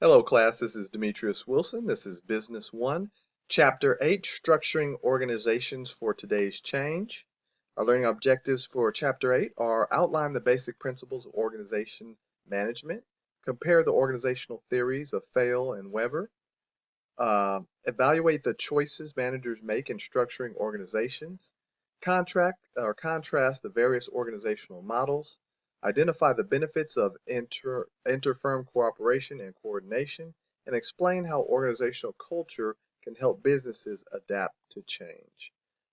Hello, class. This is Demetrius Wilson. This is Business One, Chapter 8, Structuring Organizations for Today's Change. Our learning objectives for Chapter 8 are outline the basic principles of organization management, compare the organizational theories of Fail and Weber, evaluate the choices managers make in structuring organizations, contrast the various organizational models, identify the benefits of inter-firm cooperation and coordination, and explain how organizational culture can help businesses adapt to change.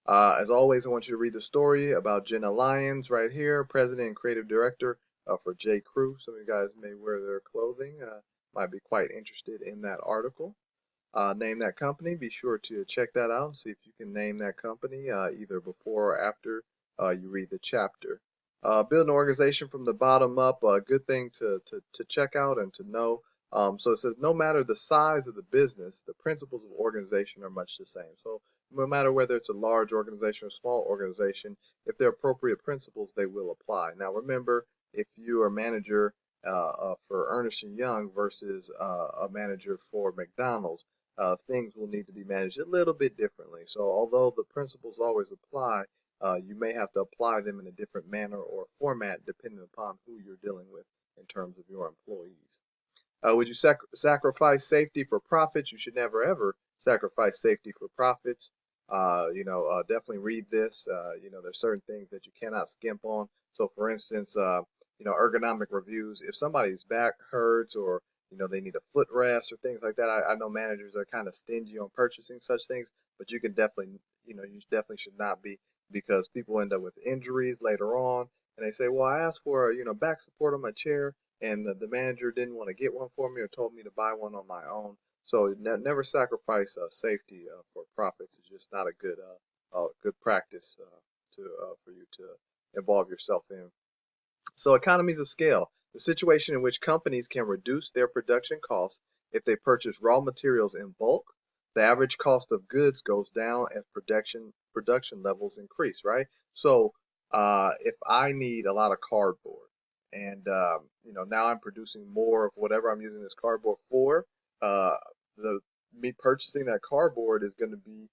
As always, I want you to read the story about Jenna Lyons right here, President and Creative Director for J. Crew. Some of you guys may wear their clothing, might be quite interested in that article. Name that company. Be sure to check that out and see if you can name that company either before or after you read the chapter. Build an organization from the bottom up, a good thing to check out and to know. So it says no matter the size of the business, the principles of organization are much the same. So no matter whether it's a large organization or small organization, if they're appropriate principles, they will apply. Now remember, if you are a manager for Ernst & Young versus a manager for McDonald's, things will need to be managed a little bit differently. So although the principles always apply, you may have to apply them in a different manner or format depending upon who you're dealing with in terms of your employees. Would you sacrifice safety for profits? You should never ever sacrifice safety for profits. Definitely read this. There's certain things that you cannot skimp on. So for instance, ergonomic reviews, if somebody's back hurts or they need a footrest or things like that. I know managers are kind of stingy on purchasing such things, but you can definitely, you definitely should not be, because people end up with injuries later on, and they say, well, I asked for back support on my chair, and the manager didn't want to get one for me or told me to buy one on my own. So never sacrifice safety for profits. It's just not a good practice for you to involve yourself in. So economies of scale, the situation in which companies can reduce their production costs if they purchase raw materials in bulk. The average cost of goods goes down as production levels increase, right? So if I need a lot of cardboard and now I'm producing more of whatever I'm using this cardboard for, uh, the me purchasing that cardboard is going to be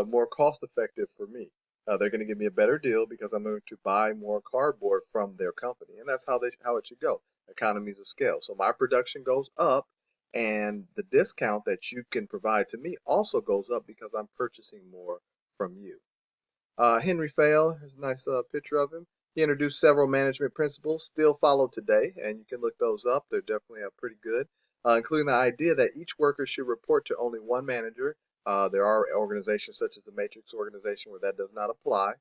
more cost effective for me. They're going to give me a better deal because I'm going to buy more cardboard from their company, and that's how it should go. Economies of scale. So my production goes up, and the discount that you can provide to me also goes up because I'm purchasing more from you. Henry Fail, here's a nice picture of him. He introduced several management principles still followed today, and you can look those up. They're definitely pretty good, including the idea that each worker should report to only one manager. There are organizations such as the Matrix organization where that does not apply,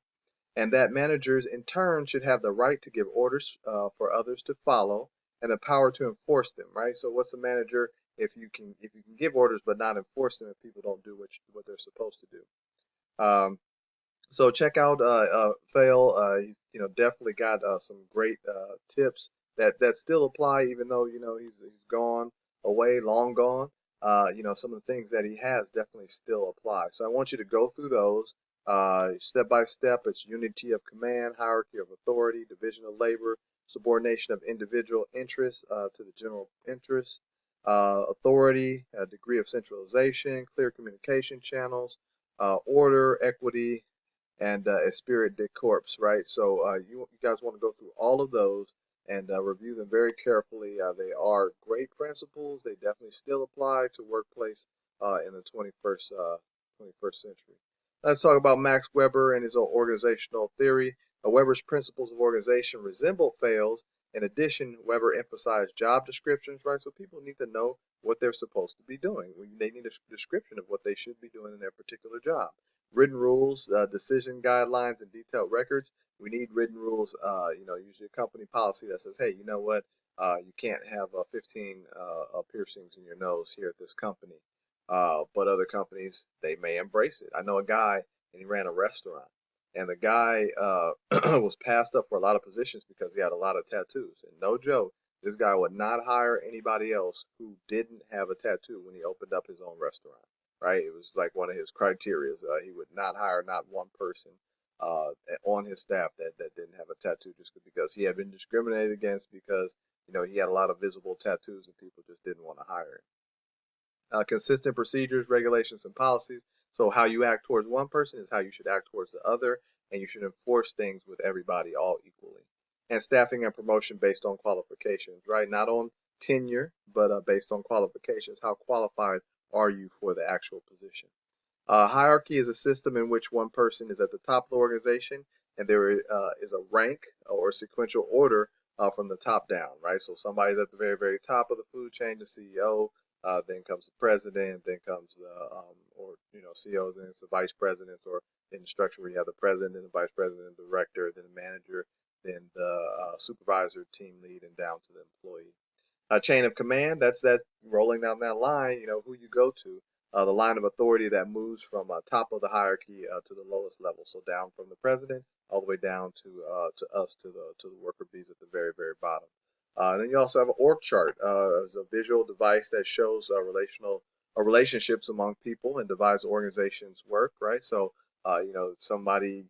and that managers in turn should have the right to give orders for others to follow and the power to enforce them. Right. So what's a manager if you can give orders but not enforce them if people don't do what they're supposed to do? So check out Fail. He's definitely got some great tips that still apply even though he's gone away, long gone. Some of the things that he has definitely still apply. So I want you to go through those step by step. It's unity of command, hierarchy of authority, division of labor, subordination of individual interests to the general interest, authority, degree of centralization, clear communication channels, order, equity, and Esprit de Corps, right? So you guys want to go through all of those and review them very carefully. They are great principles. They definitely still apply to workplace in the 21st century. Let's talk about Max Weber and his organizational theory. Weber's principles of organization resemble Fail's. In addition, Weber emphasized job descriptions, right? So people need to know what they're supposed to be doing. They need a description of what they should be doing in their particular job. Written rules, decision guidelines, and detailed records. We need written rules, usually a company policy that says, hey, you know what, you can't have 15 piercings in your nose here at this company. But other companies, they may embrace it. I know a guy, and he ran a restaurant, and the guy was passed up for a lot of positions because he had a lot of tattoos. And no joke, this guy would not hire anybody else who didn't have a tattoo when he opened up his own restaurant. Right? It was like one of his criteria. He would not hire not one person on his staff that didn't have a tattoo just because he had been discriminated against because he had a lot of visible tattoos and people just didn't want to hire him. Consistent procedures, regulations, and policies. So how you act towards one person is how you should act towards the other, and you should enforce things with everybody all equally. And staffing and promotion based on qualifications, right? Not on tenure, but based on qualifications. How qualified are you for the actual position? Hierarchy is a system in which one person is at the top of the organization, and there is a rank or sequential order from the top down, right? So somebody's at the very, very top of the food chain, the CEO, then comes the president, then comes the, or, CEO, then it's the vice president, or in the structure where you have the president, then the vice president, the director, then the manager, then the supervisor, team lead, and down to the employee. Chain of command, that's that rolling down that line, who you go to. The line of authority that moves from top of the hierarchy to the lowest level. So down from the president all the way down to us, to the worker bees at the very, very bottom. Then you also have an org chart as a visual device that shows relationships among people and divides the organization's work, right? So, somebody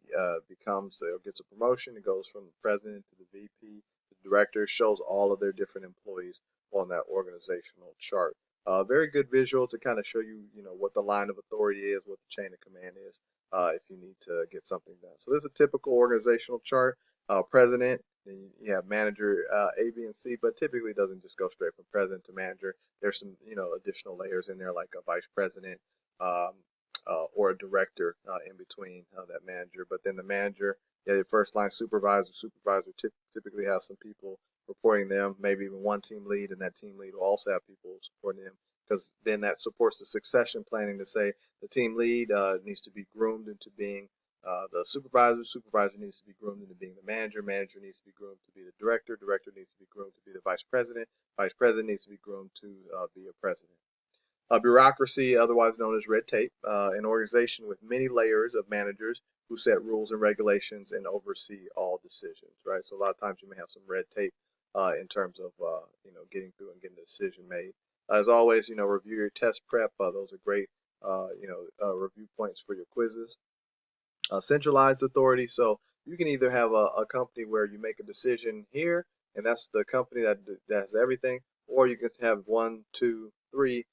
becomes or gets a promotion, it goes from the president to the VP, the director, shows all of their different employees on that organizational chart. Very good visual to kind of show you, what the line of authority is, what the chain of command is, if you need to get something done. So this is a typical organizational chart. President, then you have manager A, B, and C, but typically it doesn't just go straight from president to manager. There's some, additional layers in there like a vice president um, or a director in between that manager. But then the manager, the first line supervisor. Supervisor typically has some people reporting them, maybe even one team lead, and that team lead will also have people supporting them, because then that supports the succession planning to say the team lead needs to be groomed into being the supervisor. Supervisor needs to be groomed into being the manager. Manager needs to be groomed to be the director. Director needs to be groomed to be the vice president. Vice president needs to be groomed to be a president. Bureaucracy, otherwise known as red tape, an organization with many layers of managers who set rules and regulations and oversee all decisions, right? So a lot of times you may have some red tape in terms of, getting through and getting a decision made. As always, review your test prep. Those are great, review points for your quizzes. Centralized authority. So you can either have a company where you make a decision here, and that's the company that has everything, or you can have one, two, three,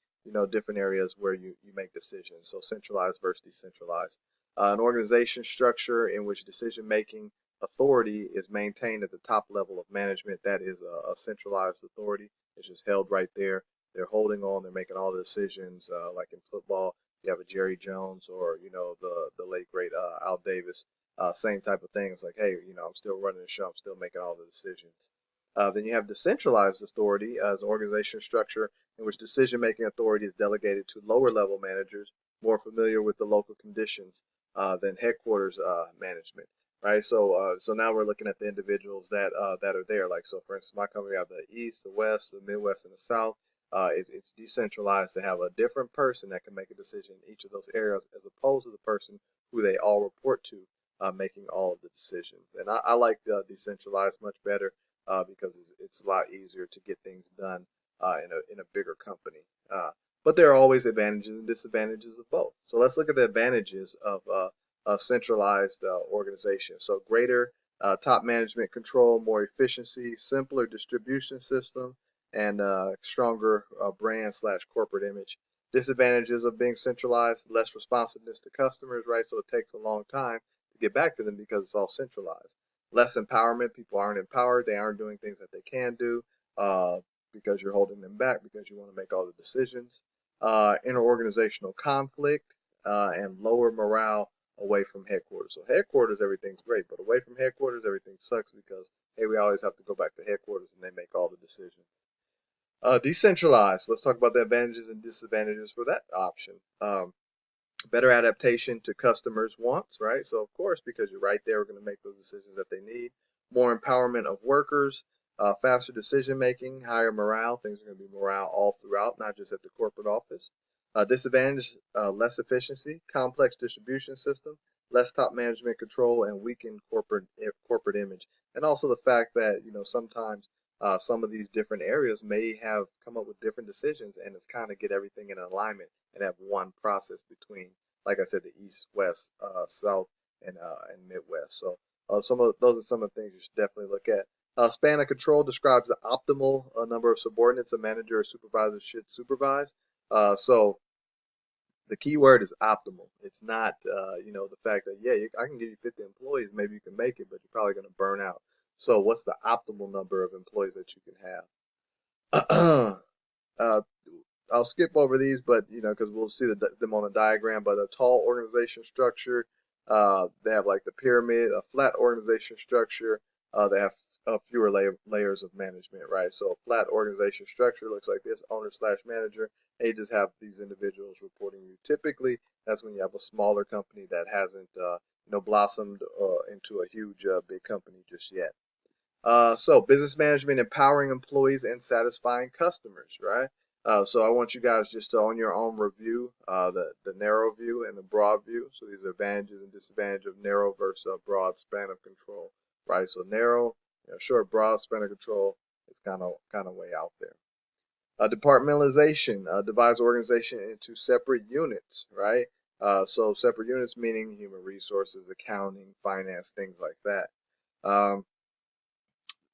different areas where you make decisions. So centralized versus decentralized. An organization structure in which decision-making authority is maintained at the top level of management. That is a centralized authority. It's just held right there. They're holding on. They're making all the decisions. Like in football, you have a Jerry Jones, or the late great Al Davis. Same type of thing. It's like, hey, I'm still running the show. I'm still making all the decisions. Then you have decentralized authority as an organization structure in which decision-making authority is delegated to lower-level managers more familiar with the local conditions than headquarters management, right? So now we're looking at the individuals that are there. Like, so for instance, my company, we have the East, the West, the Midwest, and the South. It's decentralized to have a different person that can make a decision in each of those areas, as opposed to the person who they all report to making all of the decisions. And I like decentralized much better because it's a lot easier to get things done in a bigger company. But there are always advantages and disadvantages of both. So let's look at the advantages of a centralized organization. So greater top management control, more efficiency, simpler distribution system, and stronger brand/corporate image. Disadvantages of being centralized: less responsiveness to customers, right? So it takes a long time to get back to them because it's all centralized. Less empowerment. People aren't empowered. They aren't doing things that they can do because you're holding them back because you want to make all the decisions. Interorganizational conflict and lower morale away from headquarters. So headquarters, everything's great, but away from headquarters, everything sucks because, hey, we always have to go back to headquarters and they make all the decisions. Decentralized. Let's talk about the advantages and disadvantages for that option. Better adaptation to customers' wants, right? So of course, because you're right there, we're going to make those decisions that they need. More empowerment of workers, faster decision making, higher morale. Things are going to be morale all throughout, not just at the corporate office. Disadvantage: less efficiency, complex distribution system, less top management control, and weakened corporate image. And also the fact that sometimes some of these different areas may have come up with different decisions, and it's kind of get everything in alignment and have one process between, like I said, the East, West, South, and Midwest. So those are some of the things you should definitely look at. Span of control describes the optimal number of subordinates a manager or supervisor should supervise. So the key word is optimal. It's not, the fact that, yeah, I can give you 50 employees, maybe you can make it, but you're probably going to burn out. So what's the optimal number of employees that you can have? uh, I'll skip over these, but because we'll see them on the diagram. But a tall organization structure, they have like the pyramid. A flat organization structure, they have fewer layers of management, right? So a flat organization structure looks like this: owner slash manager. And you just have these individuals reporting you. Typically, that's when you have a smaller company that hasn't, blossomed into a huge, big company just yet. So business management, empowering employees and satisfying customers, right? So I want you guys just to on your own review the narrow view and the broad view. So these are advantages and disadvantages of narrow versus a broad span of control, right? So narrow, short, broad span of control, it's kind of way out there. Departmentalization divides organization into separate units, right? So separate units meaning human resources, accounting, finance, things like that. Um,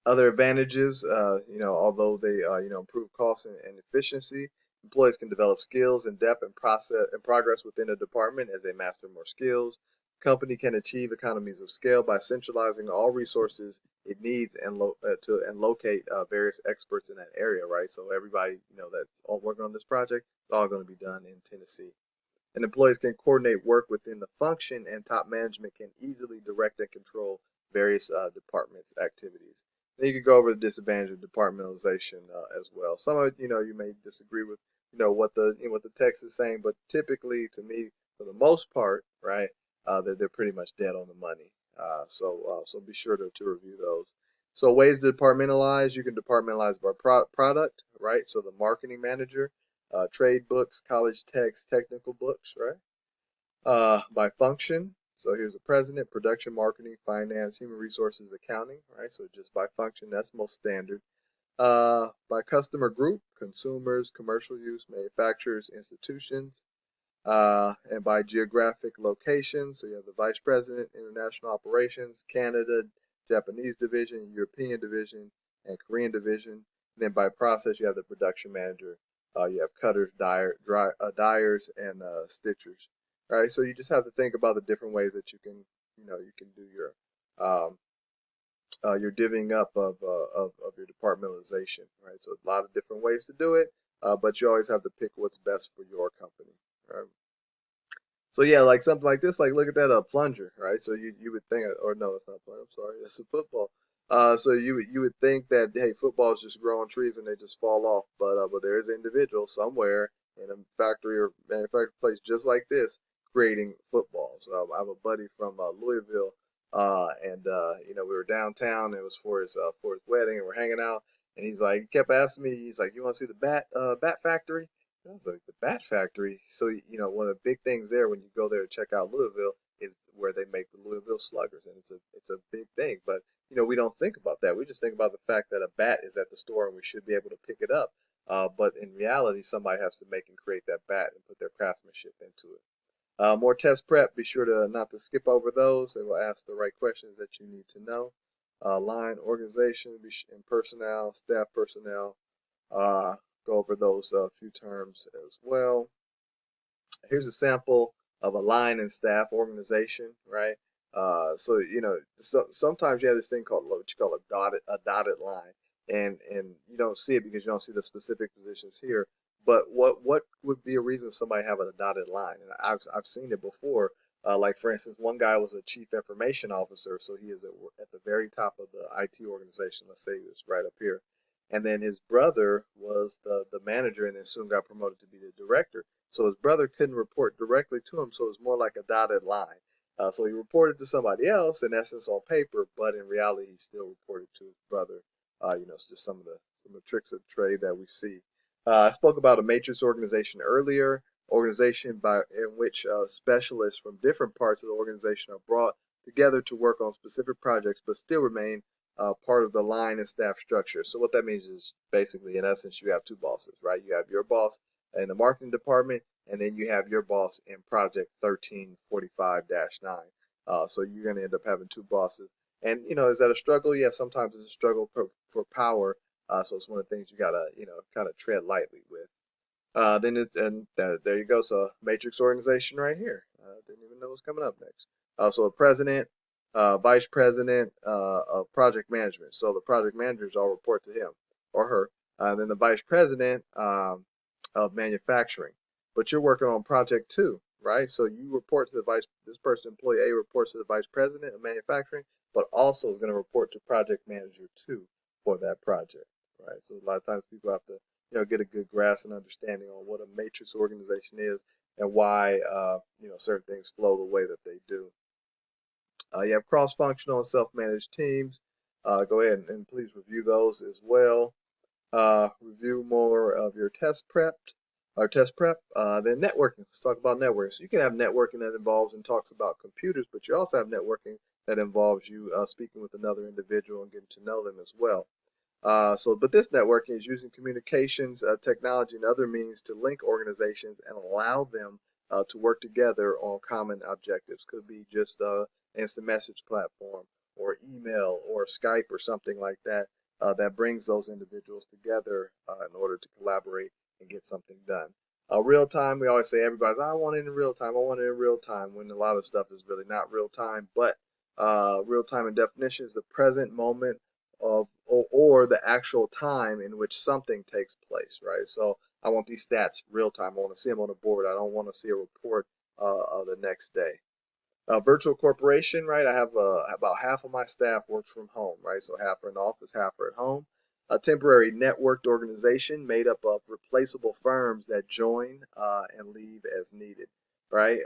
Other advantages, although they improve cost and efficiency, employees can develop skills in depth and process and progress within a department as they master more skills. Company can achieve economies of scale by centralizing all resources it needs and locate various experts in that area, right? So everybody that's all working on this project is all going to be done in Tennessee. And employees can coordinate work within the function, and top management can easily direct and control various departments' activities. Then you can go over the disadvantage of departmentalization as well. Some of you may disagree with what the text is saying, but typically, to me, for the most part, right, they're pretty much dead on the money. So be sure to review those. So ways to departmentalize: you can departmentalize by product, right? So the marketing manager, trade books, college text, technical books, right? By function. So here's the president, production, marketing, finance, human resources, accounting, right? So just by function, that's most standard. By customer group, consumers, commercial use, manufacturers, institutions, and by geographic location. So you have the vice president, international operations, Canada, Japanese division, European division, and Korean division. And then by process, you have the production manager. You have cutters, dyers, and stitchers. All right, so you just have to think about the different ways that you can do your divvying up of your departmentalization, right? So a lot of different ways to do it, but you always have to pick what's best for your company, right? So yeah, like something like this, like look at that plunger, right? So you would think, or no, that's not a plunger. I'm sorry, that's a football. So you would think that hey, football is just growing trees and they just fall off, but there is an individual somewhere in a factory or manufacturing place just like this creating footballs. I have a buddy from Louisville, and we were downtown. It was for his wedding, and we're hanging out, and he kept asking me, he's like, you want to see the bat factory? I was like, the Bat Factory. So, one of the big things there when you go there to check out Louisville is where they make the Louisville Sluggers, and it's a big thing. But we don't think about that. We just think about the fact that a bat is at the store and we should be able to pick it up. But in reality, somebody has to make and create that bat and put their craftsmanship into it. More test prep. Be sure to not to skip over those. They will ask the right questions that you need to know. Line organization and personnel, staff personnel. Go over those few terms as well. Here's a sample of a line and staff organization, right? So sometimes you have this thing called what you call a dotted line, and you don't see it because you don't see the specific positions here. But what would be a reason somebody having a dotted line? And I've seen it before. Like for instance, one guy was a chief information officer, so he is at the very top of the IT organization. Let's say he was right up here, and then his brother was the manager, and then soon got promoted to be the director. So his brother couldn't report directly to him, so it was more like a dotted line. So he reported to somebody else, in essence, on paper, but in reality, he still reported to his brother. It's just some of the tricks of the trade that we see. I spoke about a matrix organization earlier, in which specialists from different parts of the organization are brought together to work on specific projects, but still remain part of the line and staff structure. So what that means is basically, in essence, you have two bosses, right? You have your boss in the marketing department, and then you have your boss in project 1345-9. So you're going to end up having two bosses. And, is that a struggle? Yeah, sometimes it's a struggle for power. So it's one of the things you got to, kind of tread lightly with. There you go. So matrix organization right here. Didn't even know what's coming up next. So the president, vice president of project management. So the project managers all report to him or her. Then the vice president of manufacturing. But you're working on project two, right? So you report to the this person, employee A reports to the vice president of manufacturing, but also is going to report to project manager two for that project, right? So a lot of times people have to get a good grasp and understanding on what a matrix organization is and why certain things flow the way that they do. You have cross-functional and self-managed teams. Go ahead and please review those as well. Review more of your test prep. Then networking. Let's talk about networking. So you can have networking that involves and talks about computers, but you also have networking that involves you speaking with another individual and getting to know them as well. But this networking is using communications, technology, and other means to link organizations and allow them to work together on common objectives. Could be just instant message platform or email or Skype or something like that that brings those individuals together in order to collaborate and get something done. Real time, we always say everybody's, I want it in real time, I want it in real time, when a lot of stuff is really not real time, but real time in definition is the present moment of or the actual time in which something takes place, right? So I want these stats real time. I want to see them on the board. I don't want to see a report the next day. Virtual corporation, right? I have about half of my staff works from home, right? So half are in the office, half are at home. A temporary networked organization made up of replaceable firms that join and leave as needed, right?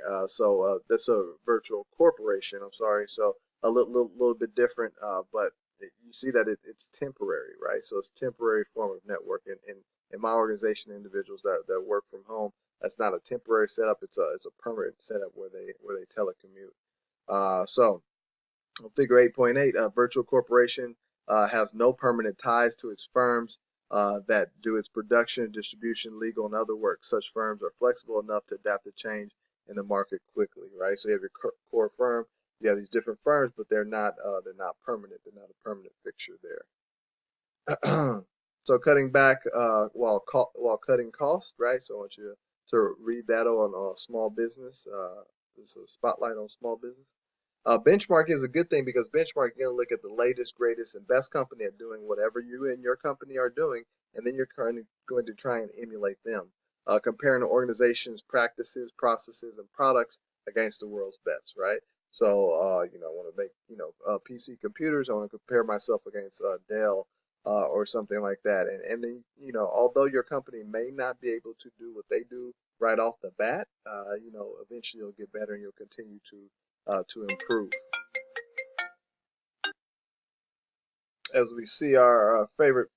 That's a virtual corporation. I'm sorry. So a little bit different, but you see that it's temporary, right? So it's a temporary form of network. In my organization, individuals that work from home, that's not a temporary setup. It's a permanent setup where they telecommute. Figure 8.8, virtual corporation has no permanent ties to its firms that do its production, distribution, legal, and other work. Such firms are flexible enough to adapt to change in the market quickly, right? So you have your core firm, you have these different firms, but they're not permanent. They're not a permanent fixture there. So cutting back while cutting costs, right? So I want you to read that on small business. This is a spotlight on small business. Benchmarking is a good thing because benchmarking, you're going to look at the latest, greatest, and best company at doing whatever you and your company are doing, and then you're going to try and emulate them. Comparing the organization's practices, processes, and products against the world's best, right? So, I want to make, PC computers. I want to compare myself against Dell or something like that. And then, although your company may not be able to do what they do right off the bat, eventually you'll get better and you'll continue to improve. As we see our favorite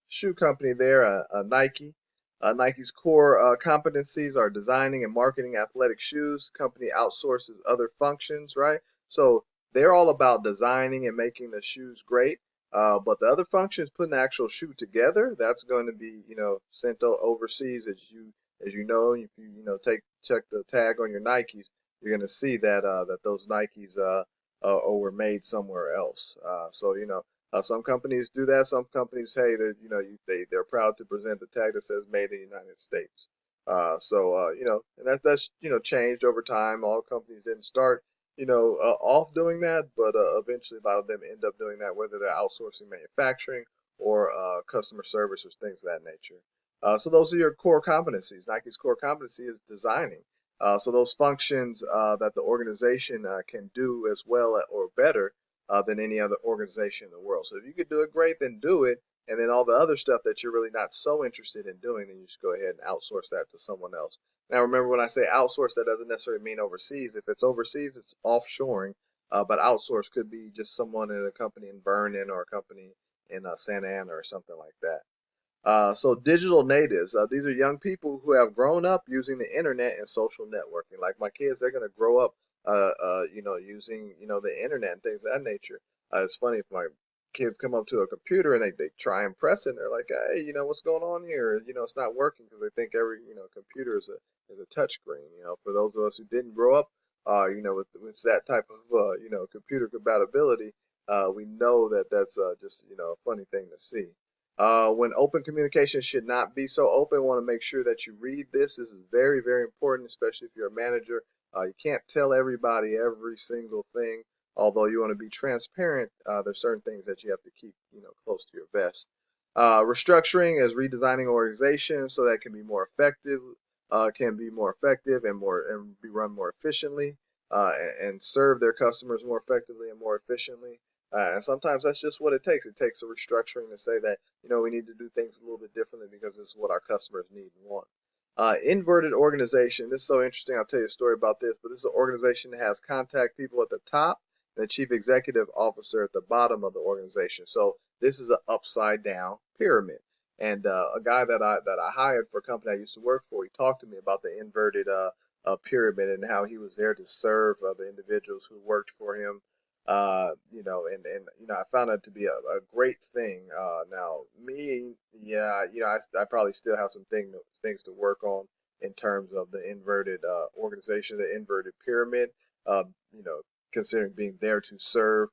shoe company there, Nike. Nike's core competencies are designing and marketing athletic shoes. Company outsources other functions, right? So they're all about designing and making the shoes great. But the other functions, putting the actual shoe together, that's going to be, sent overseas. As you know, if you check the tag on your Nikes, you're going to see that those Nikes were made somewhere else. Some companies do that. Some companies, hey, they're proud to present the tag that says "Made in the United States." And that's changed over time. All companies didn't start off doing that, but eventually a lot of them end up doing that, whether they're outsourcing manufacturing or customer service or things of that nature. So those are your core competencies. Nike's core competency is designing. So those functions that the organization can do as well or better than any other organization in the world. So if you could do it great, then do it. And then all the other stuff that you're really not so interested in doing, then you just go ahead and outsource that to someone else. Now, remember, when I say outsource, that doesn't necessarily mean overseas. If it's overseas, it's offshoring. But outsource could be just someone in a company in Vernon or a company in Santa Ana or something like that. So digital natives, these are young people who have grown up using the internet and social networking. Like my kids, they're going to grow up, using, the internet and things of that nature. It's funny if my kids come up to a computer and they try and press it and they're like, hey, what's going on here? It's not working because they think every, computer is a touch screen. For those of us who didn't grow up, with that type of, computer compatibility, we know that that's just, a funny thing to see. When open communication should not be so open, want to make sure that you read this. This is very, very important, especially if you're a manager. You can't tell everybody every single thing. Although you want to be transparent, there's certain things that you have to keep, close to your vest. Restructuring is redesigning organizations so that it can be more effective, and be run more efficiently, and serve their customers more effectively and more efficiently. And sometimes that's just what it takes. It takes a restructuring to say that, we need to do things a little bit differently because this is what our customers need and want. Inverted organization. This is so interesting. I'll tell you a story about this, but this is an organization that has contact people at the top and the chief executive officer at the bottom of the organization. So this is an upside down pyramid. And a guy that I hired for a company I used to work for, he talked to me about the inverted pyramid and how he was there to serve the individuals who worked for him. I found that to be a great thing. Now, me, yeah, I probably still have some things to work on in terms of the inverted organization, the inverted pyramid. Uh, you know, Considering being there to serve.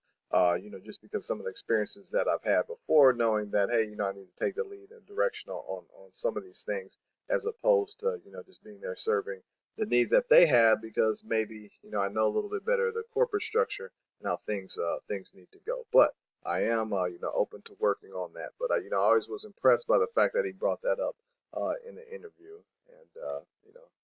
Just because some of the experiences that I've had before, knowing that, hey, I need to take the lead and direction on some of these things, as opposed to, just being there serving the needs that they have, because maybe, I know a little bit better the corporate structure and how things need to go. But I am, open to working on that. But I always was impressed by the fact that he brought that up in the interview, and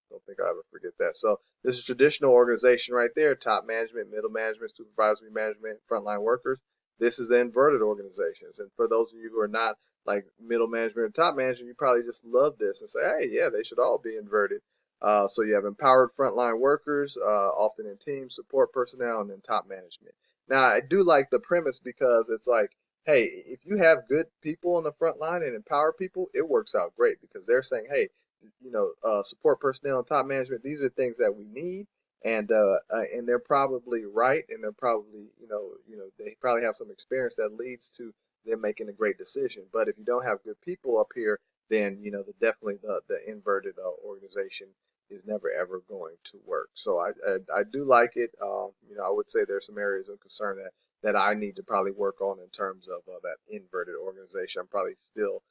don't think I ever forget that. So this is traditional organization right there: top management, middle management, supervisory management, frontline workers. This is the inverted organizations. And for those of you who are not like middle management or top management, you probably just love this and say, hey, yeah, they should all be inverted. So you have empowered frontline workers, often in teams, support personnel, and then top management. Now, I do like the premise because it's like, hey, if you have good people on the front line and empower people, it works out great, because they're saying, hey, support personnel and top management, these are things that we need, and they're probably right, and they're probably, they probably have some experience that leads to them making a great decision. But if you don't have good people up here, then definitely the inverted organization is never ever going to work. So I do like it. I would say there's some areas of concern that I need to probably work on in terms of that inverted organization. I'm probably still,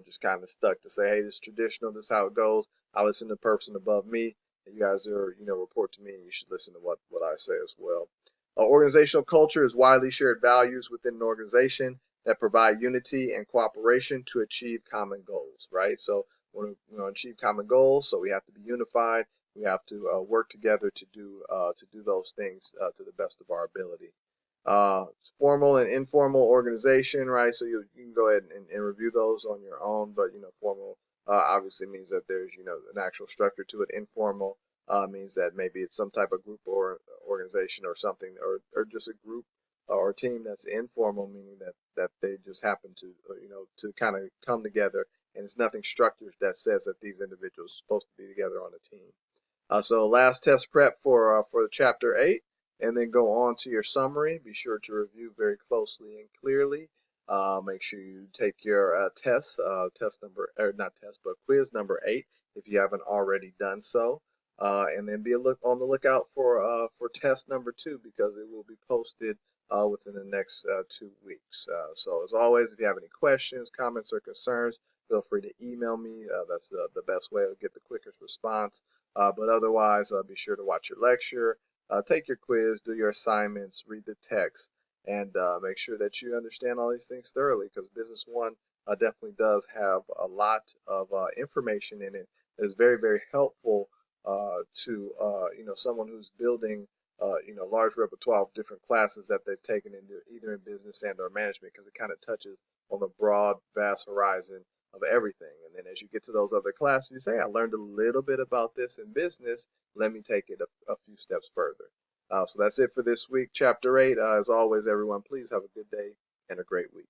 just kind of stuck to say, hey, this is traditional, this is how it goes. I listen to the person above me, and you guys are, report to me, and you should listen to what I say as well. Organizational culture is widely shared values within an organization that provide unity and cooperation to achieve common goals, right? So we want to achieve common goals, so we have to be unified. We have to work together to do those things to the best of our ability. Formal and informal organization, right? So you can go ahead and review those on your own, but formal obviously means that there's an actual structure to it. Informal means that maybe it's some type of group or organization or something, or just a group or team that's informal, meaning that they just happen to to kind of come together, and it's nothing structured that says that these individuals are supposed to be together on a team. So last test prep for chapter 8, and then go on to your summary. Be sure to review very closely and clearly. Make sure you take your test number, or not test, but quiz number 8 if you haven't already done so. And then be on the lookout for test number 2, because it will be posted within the next 2 weeks. So as always, if you have any questions, comments, or concerns, feel free to email me. That's the best way to get the quickest response. But otherwise, be sure to watch your lecture, take your quiz, do your assignments, read the text, and make sure that you understand all these things thoroughly, because Business One definitely does have a lot of information in it that is very, very helpful to someone who's building large repertoire of different classes that they've taken into either in business and or management, because it kind of touches on the broad, vast horizon of everything. And then as you get to those other classes, you say, I learned a little bit about this in business. Let me take it a few steps further. So that's it for this week, chapter 8. As always, everyone, please have a good day and a great week.